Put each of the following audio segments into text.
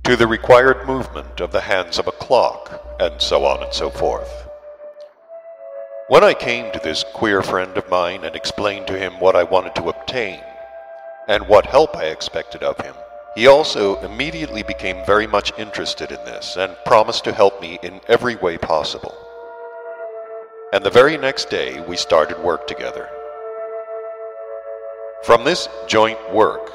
to the required movement of the hands of a clock, and so on and so forth. When I came to this queer friend of mine and explained to him what I wanted to obtain, and what help I expected of him, he also immediately became very much interested in this and promised to help me in every way possible. And the very next day we started work together. From this joint work,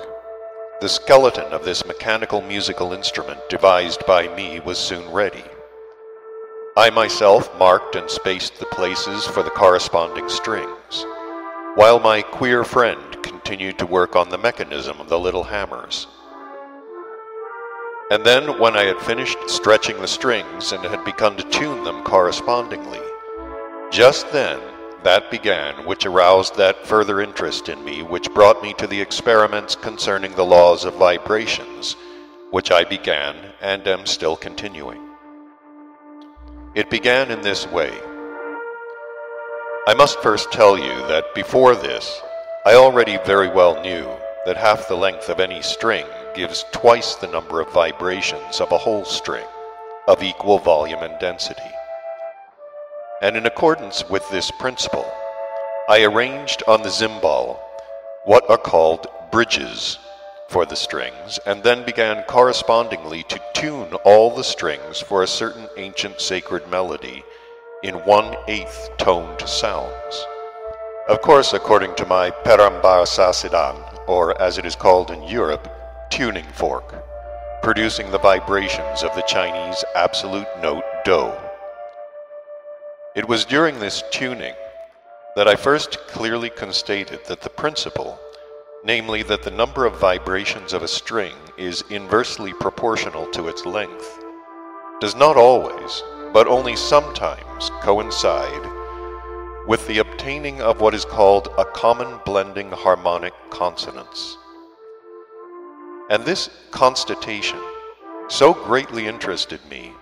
the skeleton of this mechanical musical instrument devised by me was soon ready. I myself marked and spaced the places for the corresponding strings, while my queer friend continued to work on the mechanism of the little hammers. And then, when I had finished stretching the strings and had begun to tune them correspondingly, just then that began which aroused that further interest in me which brought me to the experiments concerning the laws of vibrations, which I began and am still continuing. It began in this way. I must first tell you that before this, I already very well knew that half the length of any string gives twice the number of vibrations of a whole string, of equal volume and density. And in accordance with this principle, I arranged on the zimbal what are called bridges for the strings, and then began correspondingly to tune all the strings for a certain ancient sacred melody in 1/8 toned sounds. Of course, according to my perambar sasidan, or as it is called in Europe, tuning fork, producing the vibrations of the Chinese absolute note do. It was during this tuning that I first clearly constated that the principle, namely that the number of vibrations of a string is inversely proportional to its length, does not always, but only sometimes coincide with the obtaining of what is called a common blending harmonic consonance. And this constatation so greatly interested me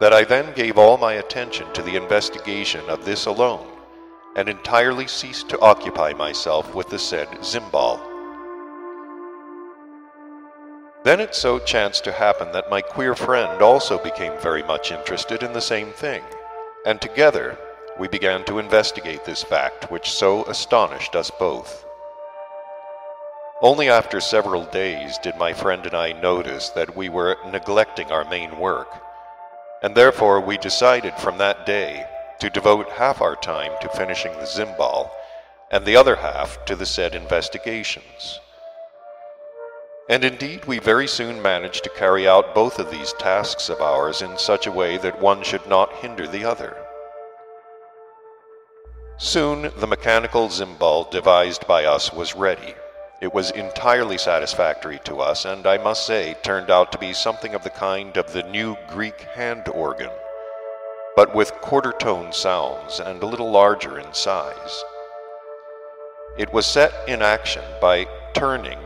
that I then gave all my attention to the investigation of this alone, and entirely ceased to occupy myself with the said zimbal. Then it so chanced to happen that my queer friend also became very much interested in the same thing, and together we began to investigate this fact which so astonished us both. Only after several days did my friend and I notice that we were neglecting our main work, and therefore we decided from that day to devote half our time to finishing the zimbal, and the other half to the said investigations. And indeed we very soon managed to carry out both of these tasks of ours in such a way that one should not hinder the other. Soon the mechanical zimbal devised by us was ready. It was entirely satisfactory to us, and I must say turned out to be something of the kind of the new Greek hand organ, but with quarter-tone sounds and a little larger in size. It was set in action by turning,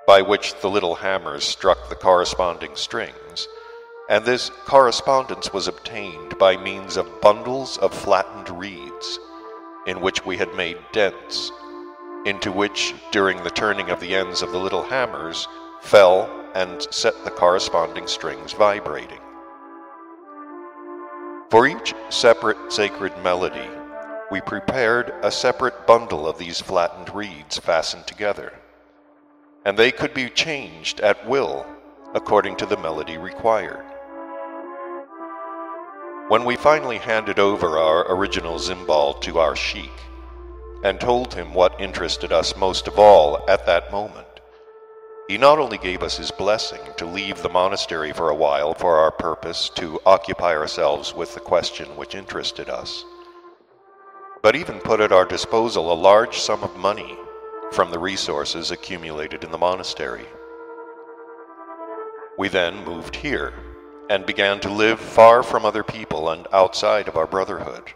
by which the little hammers struck the corresponding strings, and this correspondence was obtained by means of bundles of flattened reeds, in which we had made dents, into which, during the turning of the ends of the little hammers, fell and set the corresponding strings vibrating. For each separate sacred melody, we prepared a separate bundle of these flattened reeds fastened together, and they could be changed at will according to the melody required. When we finally handed over our original zimbal to our sheikh, and told him what interested us most of all at that moment, he not only gave us his blessing to leave the monastery for a while for our purpose to occupy ourselves with the question which interested us, but even put at our disposal a large sum of money from the resources accumulated in the monastery. We then moved here, and began to live far from other people and outside of our brotherhood.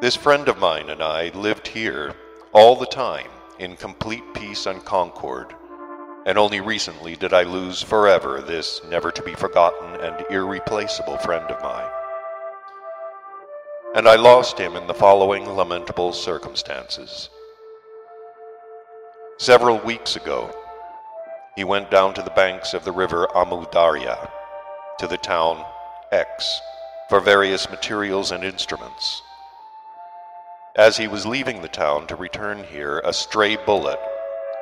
This friend of mine and I lived here all the time in complete peace and concord, and only recently did I lose forever this never-to-be-forgotten and irreplaceable friend of mine. And I lost him in the following lamentable circumstances. Several weeks ago, He went down to the banks of the river Amu Darya, to the town X, for various materials and instruments. As he was leaving the town to return here, a stray bullet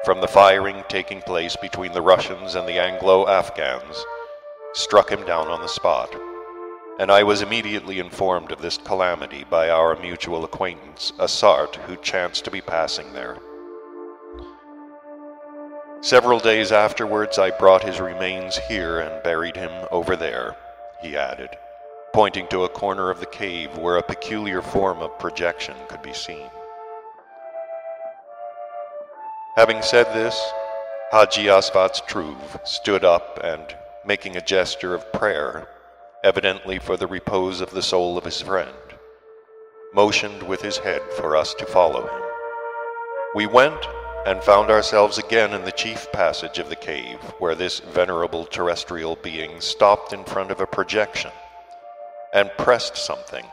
from the firing taking place between the Russians and the Anglo-Afghans struck him down on the spot, and I was immediately informed of this calamity by our mutual acquaintance, a Sart, who chanced to be passing there. Several days afterwards I brought his remains here and buried him over there, he added, pointing to a corner of the cave where a peculiar form of projection could be seen. Having said this, Haji Asvat's Truv stood up and, making a gesture of prayer, evidently for the repose of the soul of his friend, motioned with his head for us to follow him. We went and found ourselves again in the chief passage of the cave, where this venerable terrestrial being stopped in front of a projection and pressed something,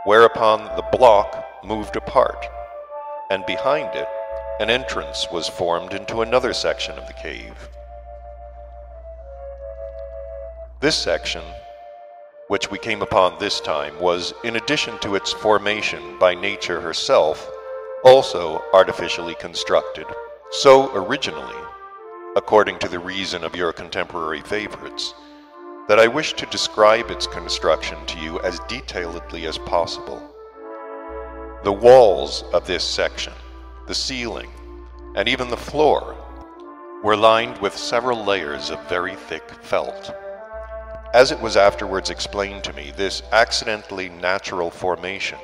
whereupon the block moved apart, and behind it an entrance was formed into another section of the cave. This section, which we came upon this time, was, in addition to its formation by nature herself, also artificially constructed, so originally, according to the reason of your contemporary favorites, that I wish to describe its construction to you as detailedly as possible. The walls of this section, the ceiling, and even the floor were lined with several layers of very thick felt. As it was afterwards explained to me, this accidentally natural formation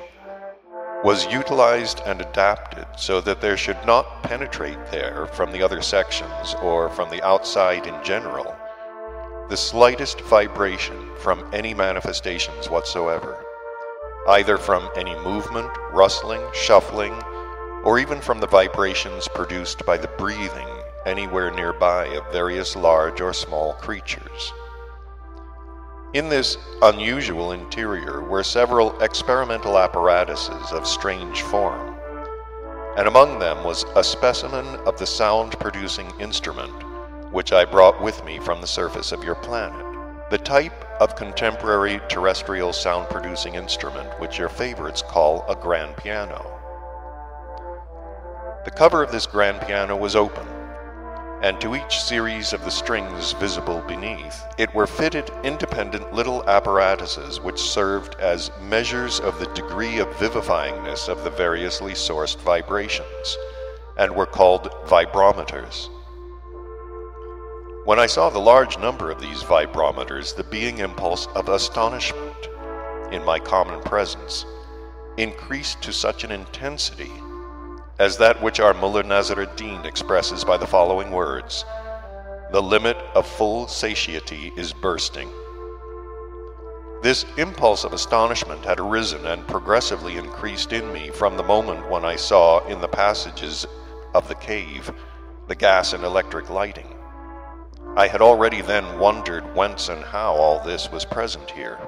was utilized and adapted so that there should not penetrate there from the other sections or from the outside in general the slightest vibration from any manifestations whatsoever, either from any movement, rustling, shuffling, or even from the vibrations produced by the breathing anywhere nearby of various large or small creatures. In this unusual interior were several experimental apparatuses of strange form, and among them was a specimen of the sound-producing instrument which I brought with me from the surface of your planet, the type of contemporary terrestrial sound-producing instrument which your favorites call a grand piano. The cover of this grand piano was open, and to each series of the strings visible beneath it were fitted independent little apparatuses which served as measures of the degree of vivifyingness of the variously sourced vibrations, and were called vibrometers. When I saw the large number of these vibrometers, the being impulse of astonishment in my common presence increased to such an intensity as that which our Mullah Nasr ad-Din expresses by the following words: "The limit of full satiety is bursting." This impulse of astonishment had arisen and progressively increased in me from the moment when I saw in the passages of the cave the gas and electric lighting. I had already then wondered whence and how all this was present here.